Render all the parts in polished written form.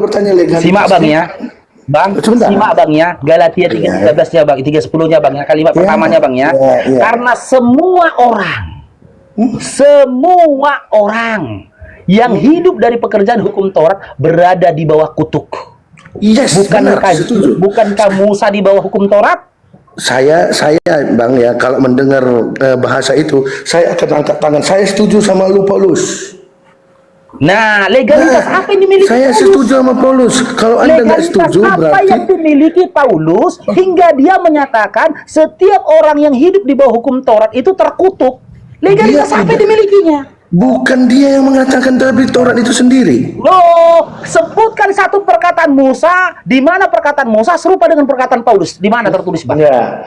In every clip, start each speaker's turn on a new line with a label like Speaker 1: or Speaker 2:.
Speaker 1: bertanya legalitas.
Speaker 2: Simak Bang ya. Bang,
Speaker 1: Sebentar.
Speaker 2: simak Bang ya. Galatia 3:13-nya Bang, 3:10-nya Bang ya. Kalimat pertamanya Bang ya. Karena semua orang yang hidup dari pekerjaan hukum Taurat berada di bawah kutuk.
Speaker 1: Yes, benar, setuju.
Speaker 2: Bukankah Musa di bawah hukum Taurat?
Speaker 1: Saya Bang ya, kalau mendengar bahasa itu, saya akan angkat tangan. Saya setuju sama lu, Paulus.
Speaker 2: Nah, legalitas apa yang dimiliki
Speaker 1: Saya
Speaker 2: Paulus?
Speaker 1: setuju sama Paulus. Kalau Anda nggak setuju,
Speaker 2: apa
Speaker 1: berarti
Speaker 2: yang dimiliki Paulus hingga dia menyatakan setiap orang yang hidup di bawah hukum Taurat itu terkutuk. Legalitas apa yang dimilikinya?
Speaker 1: bukan dia yang mengatakan, tapi Taurat itu sendiri.
Speaker 2: Loh, sebutkan satu perkataan Musa, di mana perkataan Musa serupa dengan perkataan Paulus. Di mana tertulis, Bang?
Speaker 1: Ya,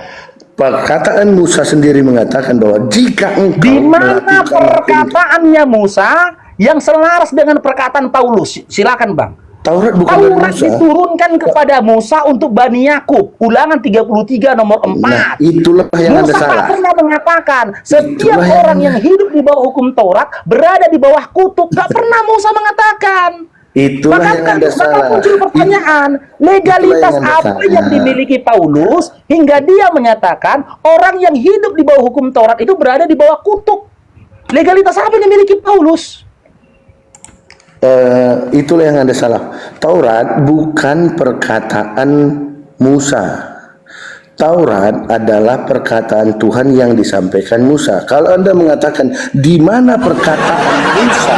Speaker 1: perkataan Musa sendiri mengatakan bahwa jika engkau
Speaker 2: Di mana
Speaker 1: melakukan
Speaker 2: perkataannya Musa yang selaras dengan perkataan Paulus? Silakan, Bang.
Speaker 1: Taurat bukan dari
Speaker 2: Taurat
Speaker 1: Musa.
Speaker 2: diturunkan kepada Musa untuk Bani Yakub. Ulangan 33 nomor 4.
Speaker 1: Nah, itulah yang Anda
Speaker 2: Musa
Speaker 1: salah.
Speaker 2: tak pernah mengatakan setiap
Speaker 1: Itulah yang
Speaker 2: orang yang hidup di bawah hukum Taurat berada di bawah kutuk. Tak pernah Musa mengatakan.
Speaker 1: Itulah yang Anda salah.
Speaker 2: Muncul pertanyaan, legalitas
Speaker 1: Itulah yang Anda
Speaker 2: apa
Speaker 1: salah.
Speaker 2: yang dimiliki Paulus hingga dia menyatakan orang yang hidup di bawah hukum Taurat itu berada di bawah kutuk. Legalitas apa yang dimiliki Paulus?
Speaker 1: Itulah yang Anda salah. Taurat bukan perkataan Musa. Taurat adalah perkataan Tuhan yang disampaikan Musa. Kalau Anda mengatakan di mana perkataan Musa,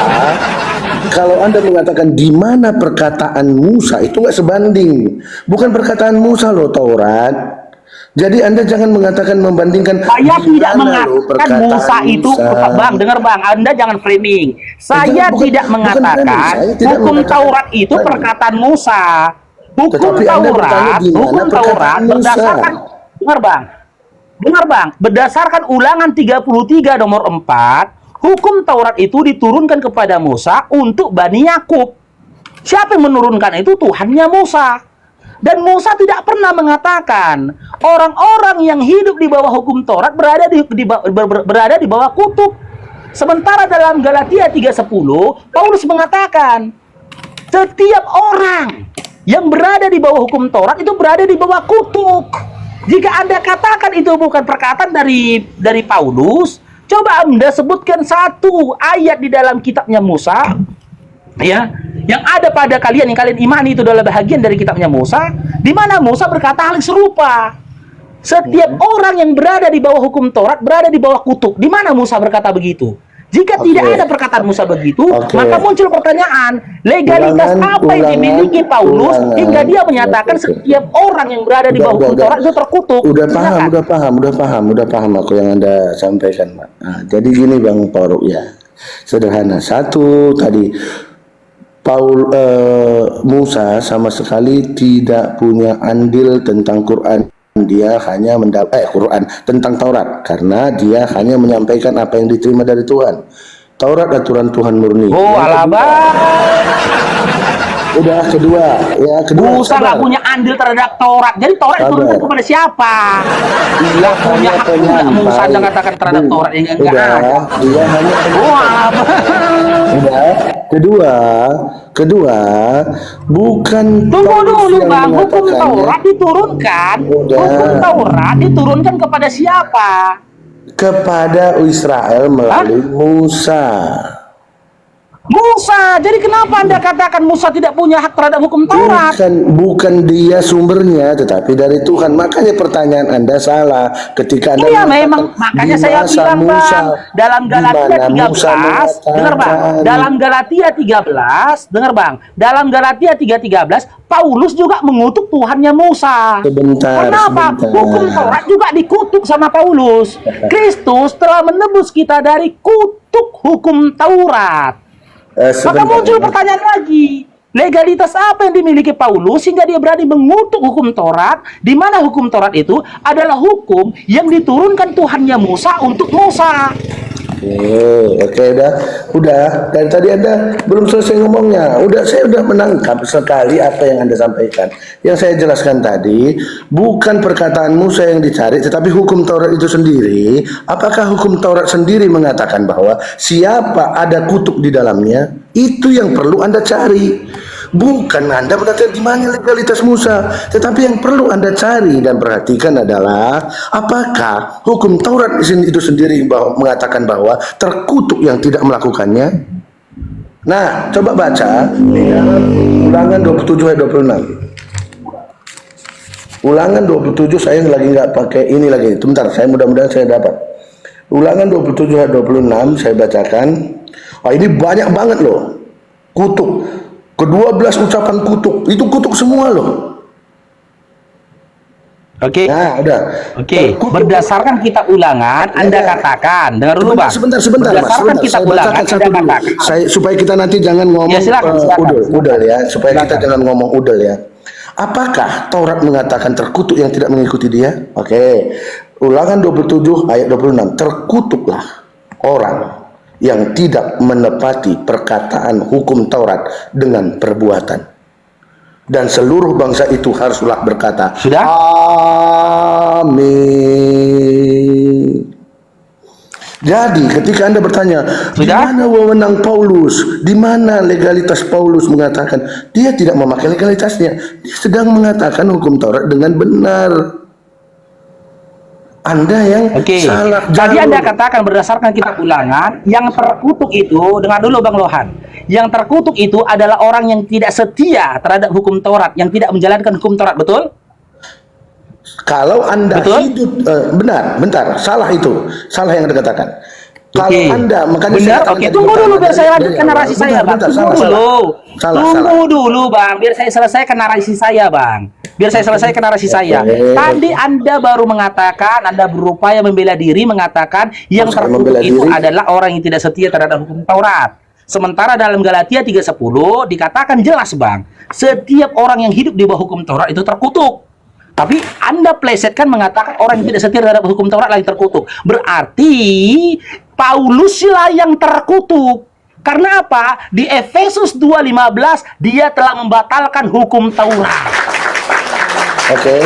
Speaker 1: kalau Anda mengatakan di mana perkataan Musa, itu nggak sebanding. Bukan perkataan Musa loh Taurat. Jadi Anda jangan mengatakan membandingkan.
Speaker 2: Saya
Speaker 1: di
Speaker 2: tidak
Speaker 1: mana loh
Speaker 2: mengatakan
Speaker 1: perkataan
Speaker 2: Musa itu, Bang, dengar Bang, Anda jangan framing. Saya
Speaker 1: Bukan-
Speaker 2: tidak
Speaker 1: bukan
Speaker 2: mengatakan
Speaker 1: framing. Saya tidak
Speaker 2: hukum
Speaker 1: mengatakan
Speaker 2: Taurat itu
Speaker 1: framing.
Speaker 2: perkataan Musa. Hukum
Speaker 1: Tetapi Anda bertanya
Speaker 2: Taurat,
Speaker 1: di mana
Speaker 2: hukum
Speaker 1: perkataan
Speaker 2: Taurat
Speaker 1: Musa?
Speaker 2: berdasarkan, dengar Bang, berdasarkan Ulangan 33 nomor 4, hukum Taurat itu diturunkan kepada Musa untuk Bani Yakub. Siapa yang menurunkan itu? Tuhannya Musa. Dan Musa tidak pernah mengatakan orang-orang yang hidup di bawah hukum Taurat berada di bawah kutuk. Sementara dalam Galatia 3:10, Paulus mengatakan setiap orang yang berada di bawah hukum Taurat itu berada di bawah kutuk. Jika Anda katakan itu bukan perkataan dari Paulus, coba Anda sebutkan satu ayat di dalam kitabnya Musa, ya, yang ada pada kalian, yang kalian imani itu adalah bahagian dari kitabnya Musa, di mana Musa berkata hal yang serupa. Setiap orang yang berada di bawah hukum Taurat berada di bawah kutuk. Di mana Musa berkata begitu? Jika tidak ada perkataan Musa begitu, maka muncul pertanyaan, legalitas apa yang dimiliki Paulus hingga dia menyatakan setiap orang yang berada di bawah hukum Taurat itu terkutuk.
Speaker 1: Udah paham aku yang Anda sampaikan, Pak. Nah, jadi gini Bang Faruk ya. Sederhana. Satu tadi Musa sama sekali tidak punya andil tentang Quran. Dia hanya Quran tentang Taurat, karena dia hanya menyampaikan apa yang diterima dari Tuhan. Taurat aturan Tuhan murni.
Speaker 2: Oh, alabah.
Speaker 1: Udah kedua.
Speaker 2: Musa nggak punya andil terhadap Taurat. Jadi Taurat diturunkan kepada siapa? Nggak punya hak juga Musa mengatakan terhadap Taurat yang enggak ada.
Speaker 1: Dia hanya udah. Kedua, bukan.
Speaker 2: Tunggu dulu Bang, hukum Taurat diturunkan. Hukum Taurat diturunkan kepada siapa?
Speaker 1: Kepada Israel melalui Musa.
Speaker 2: Jadi kenapa Anda katakan Musa tidak punya hak terhadap hukum Taurat?
Speaker 1: Bukan dia sumbernya, tetapi dari Tuhan. Makanya pertanyaan Anda salah ketika Anda
Speaker 2: memang, makanya saya bilang Bang, dalam Galatia 13, dengar Bang, dalam Galatia 13, dengar Bang, dalam Galatia 3:13, Paulus juga mengutuk Tuhannya Musa. Kenapa? Hukum Taurat juga dikutuk sama Paulus. Kristus telah menebus kita dari kutuk hukum Taurat. Maka muncul pertanyaan lagi, legalitas apa yang dimiliki Paulus sehingga dia berani mengutuk hukum Taurat, di mana hukum Taurat itu adalah hukum yang diturunkan Tuhannya Musa untuk Musa.
Speaker 1: Oke, udah. Dari tadi Anda belum selesai ngomongnya. Saya udah menangkap sekali apa yang Anda sampaikan. Yang saya jelaskan tadi bukan perkataan Musa yang dicari, tetapi hukum Taurat itu sendiri. Apakah hukum Taurat sendiri mengatakan bahwa siapa ada kutuk di dalamnya? Itu yang perlu Anda cari. Bukan Anda berkata di mana legalitas Musa, tetapi yang perlu Anda cari dan perhatikan adalah apakah hukum Taurat itu sendiri mengatakan bahwa terkutuk yang tidak melakukannya. Nah, coba baca di dalam Ulangan 27 ayat 26. Ulangan 27, saya lagi nggak pakai ini lagi. Sebentar, saya mudah-mudahan saya dapat. Ulangan 27 ayat 26 saya bacakan. Wah, ini banyak banget loh. Kutuk. Ke-12 ucapan kutuk. Itu kutuk semua loh.
Speaker 2: Oke.
Speaker 1: Nah, udah.
Speaker 2: Oke. Berdasarkan kitab Ulangan, Anda katakan. Dengar dulu, Bang.
Speaker 1: Sebentar, Mas.
Speaker 2: Berdasarkan kitab Ulangan, Anda katakan.
Speaker 1: Supaya kita nanti jangan ngomong
Speaker 2: Ya, silakan.
Speaker 1: udel ya. Supaya kita jangan ngomong udel ya. Apakah Taurat mengatakan terkutuk yang tidak mengikuti dia? Oke. Ulangan 27 ayat 26. Terkutuklah orang yang tidak menepati perkataan hukum Taurat dengan perbuatan. Dan seluruh bangsa itu haruslah berkata,
Speaker 2: Sudah?
Speaker 1: Amin. Jadi ketika Anda bertanya, di mana wewenang Paulus? Di mana legalitas Paulus mengatakan dia tidak memakai legalitasnya? Dia sedang mengatakan hukum Taurat dengan benar. Anda yang salah.
Speaker 2: Tadi Anda katakan berdasarkan kitab Ulangan, yang terkutuk itu, dengar dulu Bang Lohan, yang terkutuk itu adalah orang yang tidak setia terhadap hukum Taurat, yang tidak menjalankan hukum Taurat, betul?
Speaker 1: Kalau Anda hidup bentar, salah itu, salah yang Anda katakan. Kalau Anda, makanya
Speaker 2: benar, tunggu dulu biar saya lanjutkan narasi saya, Bang. Tunggu dulu, Bang, biar saya selesaikan narasi saya, Bang. Biar saya selesaikan narasi saya. Tadi Anda baru mengatakan, Anda berupaya membela diri, mengatakan yang terkutuk itu adalah orang yang tidak setia terhadap hukum Taurat. Sementara dalam Galatia 3:10 dikatakan jelas, Bang, setiap orang yang hidup di bawah hukum Taurat itu terkutuk. Tapi Anda plesetkan mengatakan orang yang tidak setia terhadap hukum Taurat lain terkutuk. Berarti Pauluslah yang terkutuk. Karena apa? Di Efesus 2:15 dia telah membatalkan hukum Taurat.
Speaker 1: Oke.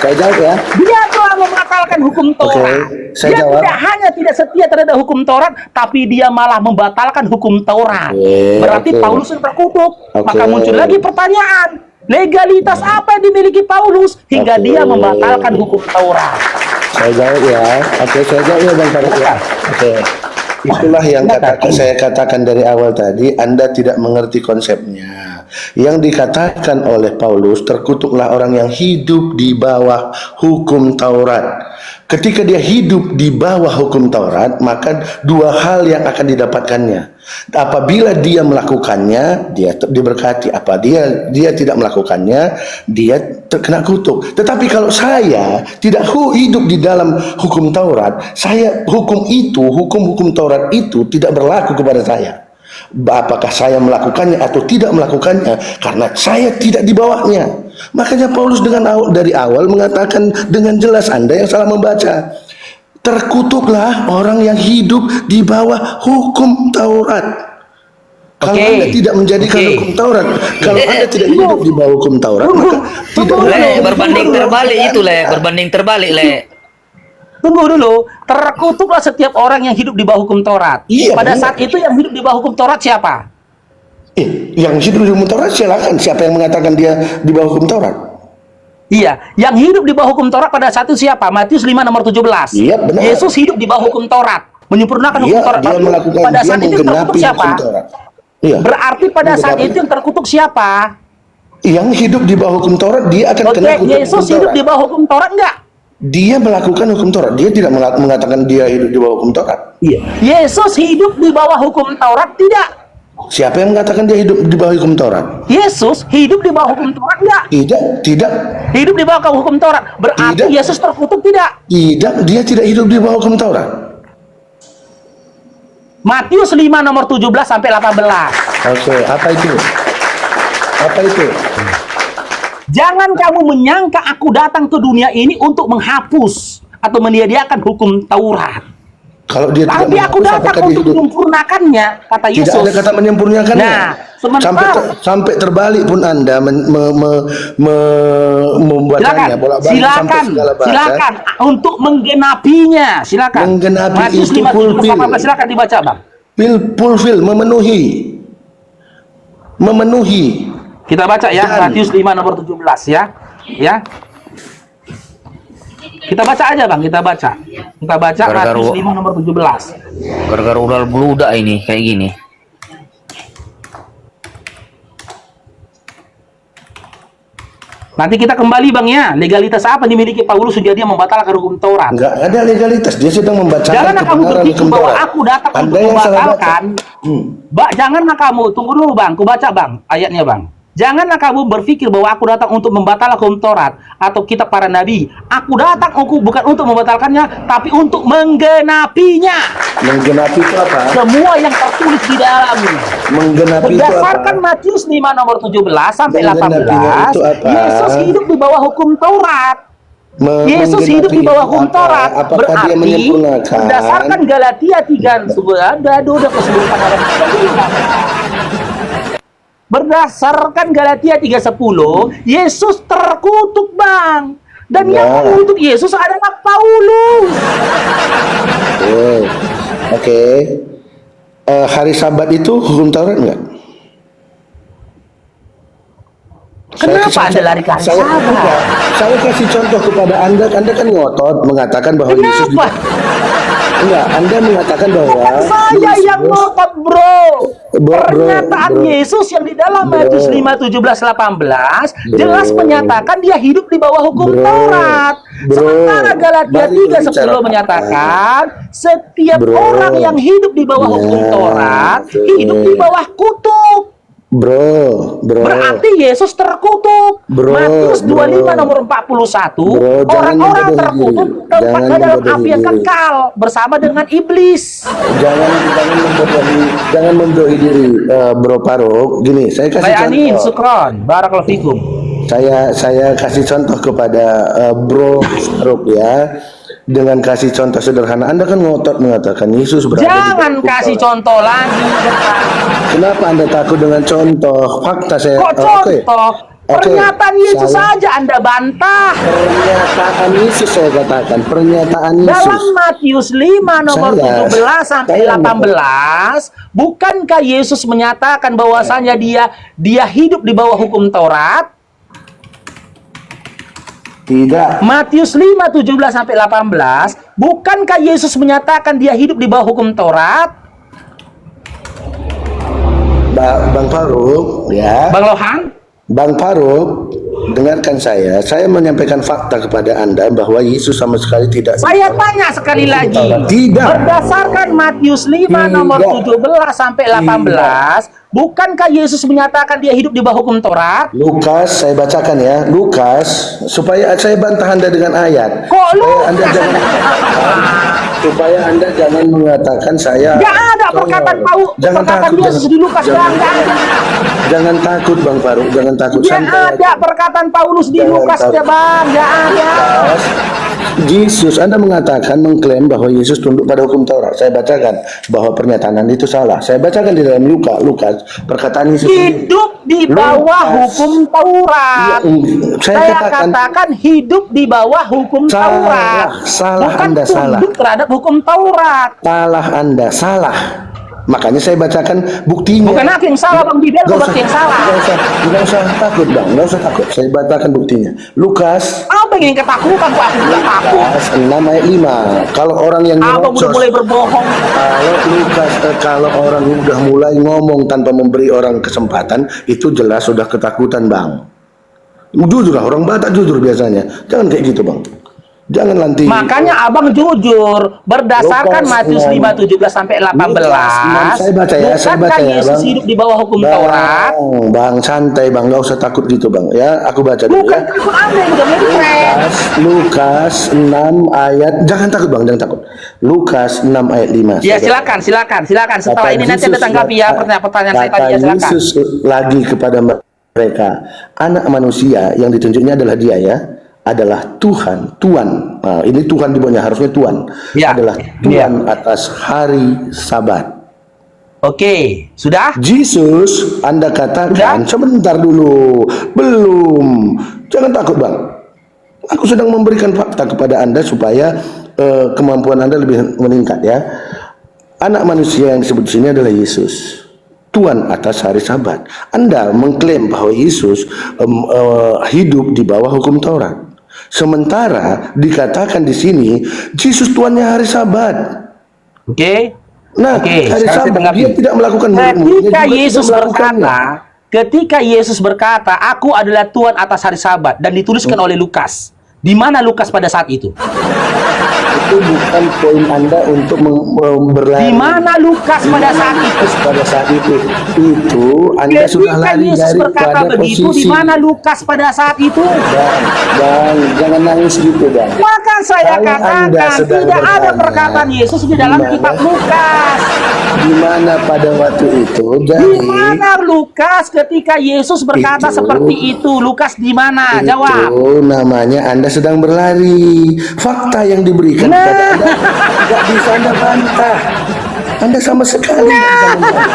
Speaker 1: Saya jawab ya.
Speaker 2: Dia telah membatalkan hukum Taurat.
Speaker 1: Saya
Speaker 2: dia
Speaker 1: jawab.
Speaker 2: tidak hanya tidak setia terhadap hukum Taurat, tapi dia malah membatalkan hukum Taurat. Berarti Paulus yang terkutuk. Maka muncul lagi pertanyaan. Legalitas apa yang dimiliki Paulus hingga dia membatalkan hukum Taurat?
Speaker 1: Saya jawab ya. Saya jawab ya Bang Farid ya. Itulah yang saya katakan dari awal tadi, Anda tidak mengerti konsepnya. Yang dikatakan oleh Paulus, terkutuklah orang yang hidup di bawah hukum Taurat. Ketika dia hidup di bawah hukum Taurat, maka dua hal yang akan didapatkannya. Apabila dia melakukannya, dia diberkati. Apabila dia tidak melakukannya, dia terkena kutuk. Tetapi kalau saya tidak hidup di dalam hukum Taurat, hukum Taurat itu tidak berlaku kepada saya. Apakah saya melakukannya atau tidak melakukannya, karena saya tidak di bawahnya. Makanya Paulus dari awal mengatakan dengan jelas, Anda yang salah membaca. Terkutuklah orang yang hidup di bawah hukum Taurat. Kalau Anda tidak menjadikan hukum Taurat, kalau Anda tidak hidup di bawah hukum Taurat, maka tidak
Speaker 3: berbanding terbalik itu, berbanding terbalik,
Speaker 2: Tunggu dulu, terkutuklah setiap orang yang hidup di bawah hukum Taurat. Pada saat itu yang hidup di bawah hukum Taurat siapa?
Speaker 1: Yang hidup di hukum Taurat silakan. Siapa yang mengatakan dia di bawah hukum Taurat?
Speaker 2: Iya, yang hidup di bawah hukum Taurat pada saat itu siapa? Matius 5 nomor 17.
Speaker 1: Iya, benar.
Speaker 2: Yesus hidup di bawah hukum Taurat, menyempurnakan hukum Taurat. Pada saat itu yang terkutuk siapa? Berarti pada saat itu yang terkutuk siapa?
Speaker 1: Yang hidup di bawah hukum Taurat, dia akan kena kutuk.
Speaker 2: Yesus hidup di bawah hukum Taurat enggak?
Speaker 1: Dia melakukan hukum Taurat. Dia tidak mengatakan dia hidup di bawah hukum Taurat.
Speaker 2: Iya. Yesus hidup di bawah hukum Taurat tidak?
Speaker 1: Siapa yang mengatakan dia hidup di bawah hukum Taurat?
Speaker 2: Yesus hidup di bawah hukum Taurat enggak?
Speaker 1: Tidak.
Speaker 2: Hidup di bawah hukum Taurat. Berarti Yesus terkutuk tidak?
Speaker 1: Tidak, dia tidak hidup di bawah hukum Taurat.
Speaker 2: Matius 5 nomor 17 sampai 18.
Speaker 1: Oke, apa itu? Apa itu?
Speaker 2: Jangan kamu menyangka aku datang ke dunia ini untuk menghapus atau menyediakan hukum Taurat.
Speaker 1: Kalau dia
Speaker 2: tapi aku datang untuk menyempurnakannya, kata Yesus.
Speaker 1: Tidak ada kata menyempurnakannya.
Speaker 2: Nah,
Speaker 1: sampai terbalik pun Anda membacanya bolak-balik sampai segala bahasa. Silakan
Speaker 2: untuk menggenapinya, silakan.
Speaker 1: Menggenapi
Speaker 2: Matius
Speaker 1: itu fulfill.
Speaker 2: Silakan dibaca, Bang.
Speaker 1: Fulfill, memenuhi.
Speaker 2: Kita baca ya,
Speaker 1: Dan-
Speaker 2: Matius 5 nomor 17 ya. Ya. Kita baca aja Bang, kita baca. Kita baca
Speaker 3: Gara-gara-
Speaker 2: Matius 5 nomor 17.
Speaker 3: Gara-gara udah beludak ini kayak gini.
Speaker 2: Nanti kita kembali Bang ya, legalitas apa yang dimiliki Paulus sehingga dia membatalkan hukum Taurat.
Speaker 1: Enggak ada legalitas, dia sedang membacakan
Speaker 2: Janganlah kamu
Speaker 1: kebenaran
Speaker 2: berpikir
Speaker 1: hukum
Speaker 2: bahwa
Speaker 1: Taurat.
Speaker 2: aku datang
Speaker 1: Anda
Speaker 2: untuk
Speaker 1: yang salah baca.
Speaker 2: membatalkan. Janganlah kamu, tunggu dulu Bang, ku baca Bang, ayatnya Bang. Janganlah kamu berpikir bahwa aku datang untuk membatalkan hukum Taurat atau kitab para nabi. Aku datang bukan untuk membatalkannya, tapi untuk menggenapinya.
Speaker 1: Menggenapi itu apa?
Speaker 2: Semua yang tertulis di dalamnya.
Speaker 1: Menggenapi itu apa?
Speaker 2: Berdasarkan Matius 5 nomor 17 sampai
Speaker 1: Menggenapinya
Speaker 2: 18,
Speaker 1: itu apa?
Speaker 2: Yesus hidup di bawah hukum Taurat. Yesus hidup di bawah hukum Taurat.
Speaker 1: Apakah dia
Speaker 2: Berarti
Speaker 1: menyempurnakan?
Speaker 2: berdasarkan Galatia 3 udah keseluruhan orang. Berdasarkan Galatia 3:10, Yesus terkutuk Bang. Dan yang
Speaker 1: Ya.
Speaker 2: mengutuk Yesus adalah Paulus.
Speaker 1: Oke. Hari Sabat itu hukum Taurat enggak?
Speaker 2: Kenapa Anda lari ke hari Sabat?
Speaker 1: Enggak. Saya kasih contoh kepada Anda kan ngotot mengatakan bahwa Yesus
Speaker 2: Kenapa?
Speaker 1: enggak, Anda mengatakan bahwa
Speaker 2: Bukan saya yang
Speaker 1: Yesus-
Speaker 2: ngotot bro.
Speaker 1: Bro,
Speaker 2: Pernyataan
Speaker 1: bro.
Speaker 2: Yesus yang di dalam
Speaker 1: Bro.
Speaker 2: Matius 5, 17, 18
Speaker 1: Bro.
Speaker 2: jelas menyatakan dia hidup di bawah hukum
Speaker 1: Bro.
Speaker 2: Taurat.
Speaker 1: Bro.
Speaker 2: Sementara Galatia
Speaker 1: Mari
Speaker 2: 3,
Speaker 1: berbicara
Speaker 2: 10 menyatakan setiap
Speaker 1: Bro.
Speaker 2: orang yang hidup di bawah
Speaker 1: Ya,
Speaker 2: hukum Taurat
Speaker 1: oke.
Speaker 2: hidup di bawah kutuk.
Speaker 1: Bro.
Speaker 2: Berarti Yesus terkutuk.
Speaker 1: Bro,
Speaker 2: Matius 25
Speaker 1: bro.
Speaker 2: nomor 41,
Speaker 1: Bro, jangan
Speaker 2: orang-orang
Speaker 1: membodohi
Speaker 2: terkutuk
Speaker 1: diri.
Speaker 2: tempatnya
Speaker 1: Jangan
Speaker 2: dalam
Speaker 1: membodohi
Speaker 2: api yang
Speaker 1: diri.
Speaker 2: kekal bersama dengan iblis.
Speaker 1: Jangan membodohi diri, Bro Faruk. Gini, saya kasih
Speaker 2: Bayanin,
Speaker 1: contoh.
Speaker 2: sukron, barakallahu fikum.
Speaker 1: Saya kasih contoh kepada Bro Faruk ya. Dengan kasih contoh sederhana, Anda kan ngotot mengatakan Yesus berada di
Speaker 2: Jangan
Speaker 1: bawah
Speaker 2: kasih
Speaker 1: Taurat.
Speaker 2: contoh lagi.
Speaker 1: Kenapa Anda takut dengan contoh? Fakta saya.
Speaker 2: Kok
Speaker 1: Oke.
Speaker 2: contoh?
Speaker 1: Oke.
Speaker 2: Pernyataan Yesus
Speaker 1: Saya-
Speaker 2: saja Anda bantah.
Speaker 1: Pernyataan Yesus saya katakan, pernyataan Yesus.
Speaker 2: Dalam Matius 5 nomor
Speaker 1: Saya-
Speaker 2: 17 sampai
Speaker 1: saya-
Speaker 2: 18, bukankah Yesus menyatakan bahwasanya dia hidup di bawah hukum Taurat?
Speaker 1: Tidak.
Speaker 2: Matius 5, 17 sampai 18, bukankah Yesus menyatakan dia hidup di bawah hukum Taurat?
Speaker 1: Bang Faruk, ya.
Speaker 2: Bang Lohan?
Speaker 1: Bang Faruk, dengarkan saya. Saya menyampaikan fakta kepada Anda bahwa Yesus sama sekali tidak.
Speaker 2: Saya tanya sekali lagi.
Speaker 1: Tidak.
Speaker 2: Berdasarkan Matius 5 nomor
Speaker 1: Tidak.
Speaker 2: 17 sampai 18, bukankah Yesus menyatakan dia hidup di bawah hukum Taurat?
Speaker 1: Lukas, saya bacakan ya. Lukas, supaya saya bantah Anda dengan ayat.
Speaker 2: Kok
Speaker 1: Supaya Anda jangan mengatakan saya.
Speaker 2: Gak ada perkataan Paulus,
Speaker 1: Jangan
Speaker 2: perkataan
Speaker 1: takut,
Speaker 2: Yesus di Lukas. Gak ada.
Speaker 1: Jangan takut Bang Faruk, jangan takut.
Speaker 2: Gak
Speaker 1: Santai
Speaker 2: ada perkataan Paulus di
Speaker 1: Jangan
Speaker 2: Lukas
Speaker 1: takut.
Speaker 2: ya Bang. Gak ada.
Speaker 1: Yesus, Anda mengatakan, mengklaim bahwa Yesus tunduk pada hukum Taurat. Saya bacakan bahwa pernyataan Anda itu salah. Saya bacakan di dalam Lukas, perkataan Yesus.
Speaker 2: Hidup di bawah
Speaker 1: Lukas.
Speaker 2: hukum Taurat. Saya katakan hidup di bawah hukum Taurat.
Speaker 1: Salah
Speaker 2: Bukan
Speaker 1: Anda, salah.
Speaker 2: tunduk terhadap hukum Taurat.
Speaker 1: Salah Anda, salah. Makanya saya bacakan buktinya.
Speaker 2: Bukan aku yang salah Bang Bidel,
Speaker 1: Nggak
Speaker 2: berarti yang salah.
Speaker 1: Nggak usah takut Bang, nggak usah takut. Saya bacakan buktinya. Lukas
Speaker 2: Apa yang ketakutan kok aku tidak takut?
Speaker 1: Lukas 6 ayat 5. Kalau orang yang
Speaker 2: Abang udah
Speaker 1: nyerocos,
Speaker 2: mulai berbohong.
Speaker 1: kalau orang udah mulai ngomong tanpa memberi orang kesempatan, itu jelas sudah ketakutan Bang. Jujur lah, orang Batak jujur biasanya. Jangan kayak gitu Bang. Jangan nanti.
Speaker 2: Makanya abang jujur berdasarkan
Speaker 1: Lukas
Speaker 2: Matius 5
Speaker 1: 6.
Speaker 2: 17 sampai 18.
Speaker 1: Saya baca ya, saya
Speaker 2: Bukankah
Speaker 1: baca ya,
Speaker 2: Yesus
Speaker 1: Bang.
Speaker 2: hidup di bawah hukum Taurat?
Speaker 1: Bang, santai Bang, nggak usah takut gitu Bang. Ya, aku baca dulu
Speaker 2: Bukan
Speaker 1: ya.
Speaker 2: takut Anda yang udah ngepret.
Speaker 1: Lukas 6 ayat. Jangan takut Bang, jangan takut. Lukas 6 ayat 5.
Speaker 2: Ya silakan. Setelah ini nanti Anda tanggapi ya pertanyaan saya tadi ya, silakan.
Speaker 1: Yesus lagi kepada mereka, anak manusia yang ditunjuknya adalah dia ya, adalah Tuhan, Tuhan. Nah, ini Tuhan di bawahnya harusnya Tuhan.
Speaker 2: Ya.
Speaker 1: Adalah Tuhan atas hari Sabat.
Speaker 2: Oke, sudah?
Speaker 1: Yesus, Anda katakan sebentar dulu, belum. Jangan takut Bang. Aku sedang memberikan fakta kepada Anda supaya kemampuan Anda lebih meningkat ya. Anak manusia yang disebut di sini adalah Yesus. Tuhan atas hari Sabat. Anda mengklaim bahwa Yesus hidup di bawah hukum Taurat. Sementara dikatakan di sini Yesus Tuhannya hari Sabat.
Speaker 2: Oke.
Speaker 1: Nah, hari
Speaker 2: sekarang saya
Speaker 1: Sabat
Speaker 2: tanggapi.
Speaker 1: dia tidak melakukan
Speaker 2: Ketika Yesus berkata, "Aku adalah Tuhan atas hari Sabat," dan dituliskan oleh Lukas. Di mana Lukas pada saat itu?
Speaker 1: Itu bukan poin Anda untuk berlari.
Speaker 2: Di mana Lukas pada saat itu?
Speaker 1: Pada saat itu Anda sudah
Speaker 2: Ketika
Speaker 1: lari
Speaker 2: Yesus
Speaker 1: dari
Speaker 2: berkata
Speaker 1: pada
Speaker 2: begitu,
Speaker 1: posisi.
Speaker 2: di mana Lukas pada saat itu?
Speaker 1: Bang, jangan nangis gitu, Bang.
Speaker 2: Maka saya
Speaker 1: Kalau Anda
Speaker 2: katakan
Speaker 1: sedang
Speaker 2: tidak ada
Speaker 1: bertanya,
Speaker 2: perkataan Yesus di dalam
Speaker 1: di mana?
Speaker 2: kitab Lukas.
Speaker 1: Di mana pada waktu itu?
Speaker 2: Di
Speaker 1: Jadi
Speaker 2: mana Lukas ketika Yesus berkata
Speaker 1: Itu-
Speaker 2: seperti itu? Lukas di mana? Jawab.
Speaker 1: itu namanya Anda sedang berlari. Fakta yang diberikan
Speaker 2: Nah.
Speaker 1: kepada Anda tidak bisa Anda bantah. Anda sama sekali tidak bisa membantah.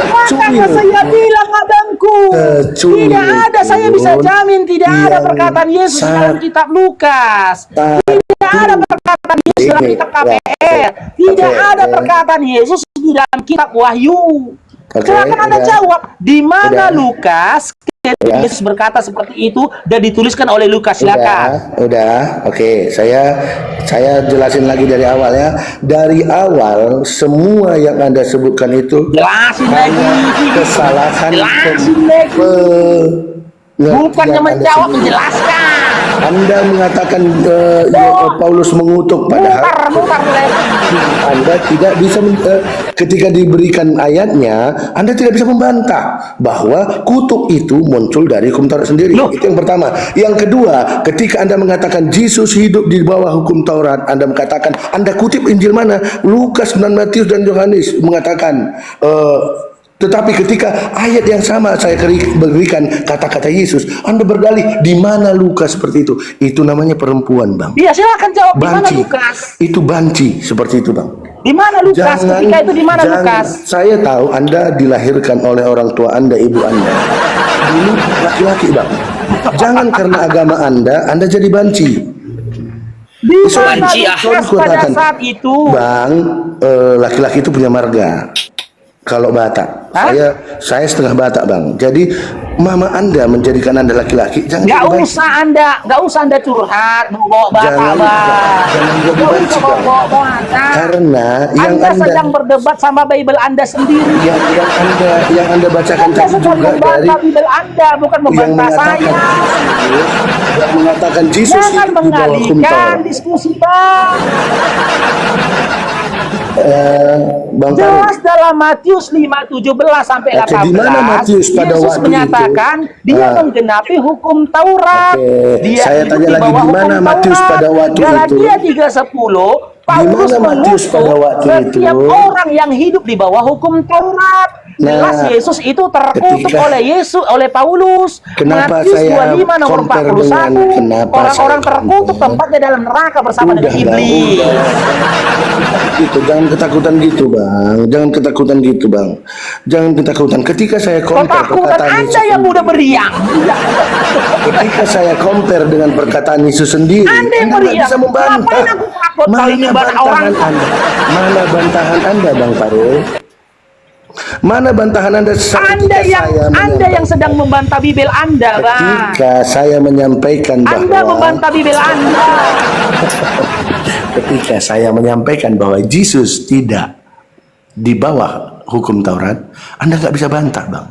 Speaker 2: Makanya saya bilang, abangku,
Speaker 1: Kecuali
Speaker 2: tidak ada, saya bisa jamin tidak ada
Speaker 1: yang
Speaker 2: perkataan Yesus di dalam kitab Lukas. Tidak ada perkataan Yesus dalam kitab KPR. Tidak ada perkataan Yesus di dalam kitab Wahyu. Silakan Anda
Speaker 1: udah.
Speaker 2: jawab, di mana
Speaker 1: Udah.
Speaker 2: Lukas ketika
Speaker 1: Udah.
Speaker 2: Yesus berkata seperti itu dan dituliskan oleh Lukas? Silakan.
Speaker 1: Udah, oke. Saya jelasin lagi dari awal ya. Dari awal semua yang Anda sebutkan itu
Speaker 2: Jelasin lagi.
Speaker 1: hanya kesalahan
Speaker 2: Jelasin lagi. Bukannya menjawab, menjelaskan.
Speaker 1: Anda mengatakan Paulus mengutuk, padahal
Speaker 2: Mutar lagi.
Speaker 1: Anda tidak bisa ketika diberikan ayatnya, Anda tidak bisa membantah bahwa kutuk itu muncul dari hukum Taurat sendiri.
Speaker 2: Loh.
Speaker 1: Itu yang pertama. Yang kedua, ketika Anda mengatakan Yesus hidup di bawah hukum Taurat, Anda mengatakan, Anda kutip Injil mana? Lukas dan Matius dan Yohanes mengatakan tetapi ketika ayat yang sama saya berikan kata-kata Yesus, Anda berdalih di mana Lukas seperti itu. Itu namanya perempuan, Bang.
Speaker 2: Iya, silakan jawab, di mana
Speaker 1: Banci.
Speaker 2: Lukas?
Speaker 1: Itu banci seperti itu, Bang.
Speaker 2: Di mana Lukas? Ketika itu di mana Lukas?
Speaker 1: Saya tahu Anda dilahirkan oleh orang tua Anda, ibu Anda. Dulu laki-laki, Bang. Jangan karena agama Anda jadi banci.
Speaker 2: Di
Speaker 1: So,
Speaker 2: mana
Speaker 3: banci,
Speaker 2: Lukas
Speaker 1: Ku
Speaker 2: pada
Speaker 1: katakan,
Speaker 2: saat itu?
Speaker 1: Bang, laki-laki itu punya marga. Kalau Batak,
Speaker 2: Hah?
Speaker 1: saya setengah Batak, Bang. Jadi mama Anda menjadikan Anda laki-laki, jangan
Speaker 2: Nggak
Speaker 1: jadi banci.
Speaker 2: usah anda curhat, bawa bapak,
Speaker 1: Jangan jadi
Speaker 2: Nggak
Speaker 1: banci,
Speaker 2: usah
Speaker 1: Bang.
Speaker 2: bawa bapak.
Speaker 1: Karena yang
Speaker 2: Anda
Speaker 1: Anda
Speaker 2: sedang berdebat sama Bible Anda sendiri.
Speaker 1: yang Anda bacakan
Speaker 2: Anda
Speaker 1: tadi
Speaker 2: sedang
Speaker 1: juga dari
Speaker 2: membantah Bible Anda, bukan
Speaker 1: yang
Speaker 2: membantah saya.
Speaker 1: mengatakan Yesus
Speaker 2: Jangan
Speaker 1: hidup di bawah hukum
Speaker 2: mengalihkan
Speaker 1: Taurat.
Speaker 2: diskusi, Bang.
Speaker 1: Bang Farid,
Speaker 2: Jelas dalam Matius 5:17 sampai
Speaker 1: Oke, di mana
Speaker 2: 18,
Speaker 1: Matius pada
Speaker 2: Yesus
Speaker 1: waktu
Speaker 2: menyatakan
Speaker 1: itu?
Speaker 2: dia menggenapi hukum Taurat.
Speaker 1: Oke,
Speaker 2: Dia
Speaker 1: saya
Speaker 2: hidup
Speaker 1: tanya
Speaker 2: di
Speaker 1: lagi,
Speaker 2: bawah
Speaker 1: di mana
Speaker 2: hukum
Speaker 1: Matius
Speaker 2: Taurat.
Speaker 1: pada waktu
Speaker 2: Galatia
Speaker 1: itu?
Speaker 2: 3:10, Paulus
Speaker 1: mana Matius pada
Speaker 2: mengutuk
Speaker 1: waktu
Speaker 2: setiap
Speaker 1: itu?
Speaker 2: orang yang hidup di bawah hukum Taurat. Jelas
Speaker 1: Nah,
Speaker 2: Yesus itu terkutuk
Speaker 1: ketika-
Speaker 2: oleh Paulus.
Speaker 1: Kenapa
Speaker 2: Matius
Speaker 1: saya
Speaker 2: 25 nomor
Speaker 1: compare
Speaker 2: 41.
Speaker 1: dengan kenapa
Speaker 2: Orang-orang
Speaker 1: saya
Speaker 2: terkutuk
Speaker 1: compare?
Speaker 2: tempatnya dalam neraka bersama dengan
Speaker 1: Bang,
Speaker 2: iblis.
Speaker 1: Gitu, jangan ketakutan gitu, Bang. Jangan ketakutan gitu, Bang. Jangan ketakutan. Ketika saya compare
Speaker 2: Ketakutan
Speaker 1: perkataan
Speaker 2: Anda
Speaker 1: Yesus
Speaker 2: yang mudah
Speaker 1: sendiri,
Speaker 2: beriang.
Speaker 1: ketika saya compare dengan perkataan Yesus sendiri,
Speaker 2: Anda yang
Speaker 1: nggak
Speaker 2: meriang.
Speaker 1: bisa membantah.
Speaker 2: Ngapain aku takut kalau ini bantahan orang?
Speaker 1: Mana bantahan Anda, Bang Farul? Mana bantahan Anda?
Speaker 2: Anda yang sedang membantah Bible Anda, Bang.
Speaker 1: Ketika saya menyampaikan
Speaker 2: Anda
Speaker 1: bahwa
Speaker 2: membantah Bible Anda.
Speaker 1: ketika saya menyampaikan bahwa Yesus tidak di bawah hukum Taurat, Anda nggak bisa bantah, Bang.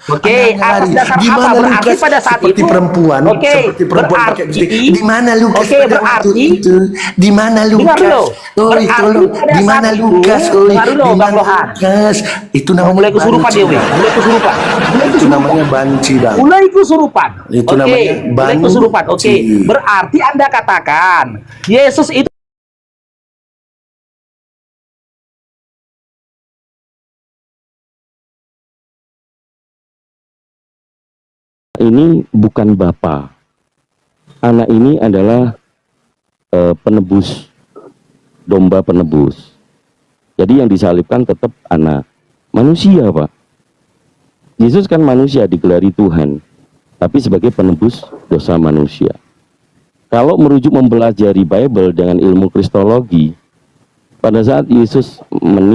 Speaker 2: Oke, atas dasar
Speaker 1: Di
Speaker 2: apa
Speaker 1: mana
Speaker 2: berarti
Speaker 1: Lukas
Speaker 2: pada saat
Speaker 1: seperti
Speaker 2: itu?
Speaker 1: perempuan,
Speaker 2: Oke,
Speaker 1: seperti perempuan pakai
Speaker 2: berarti
Speaker 1: lipstick. Di mana Lukas
Speaker 2: Oke,
Speaker 1: pada waktu
Speaker 2: berarti
Speaker 1: itu? Di mana
Speaker 2: dengar
Speaker 1: Lukas?
Speaker 2: dulu.
Speaker 1: Oi,
Speaker 2: Berarti
Speaker 1: tolong.
Speaker 2: pada
Speaker 1: Di
Speaker 2: saat
Speaker 1: mana
Speaker 2: itu,
Speaker 1: Lukas? Oi,
Speaker 2: dengar dulu,
Speaker 1: di
Speaker 2: Bang
Speaker 1: mana
Speaker 2: Lohan.
Speaker 1: Lukas? Itu namanya
Speaker 2: Mulai kesurupan dia,
Speaker 1: banci,
Speaker 2: weh.
Speaker 1: Bang.
Speaker 2: Mulai kesurupan.
Speaker 1: Itu namanya banci, Bang.
Speaker 2: Mulai kesurupan.
Speaker 1: Itu
Speaker 2: Oke,
Speaker 1: namanya
Speaker 2: mulai kesurupan. Oke,
Speaker 1: banci.
Speaker 2: berarti Anda katakan Yesus itu
Speaker 4: ini bukan bapa. Anak ini adalah penebus, domba penebus. Jadi yang disalibkan tetap anak. Manusia, Pak. Yesus kan manusia digelari Tuhan, tapi sebagai penebus dosa manusia. Kalau merujuk mempelajari Bible dengan ilmu kristologi, pada saat Yesus meninggal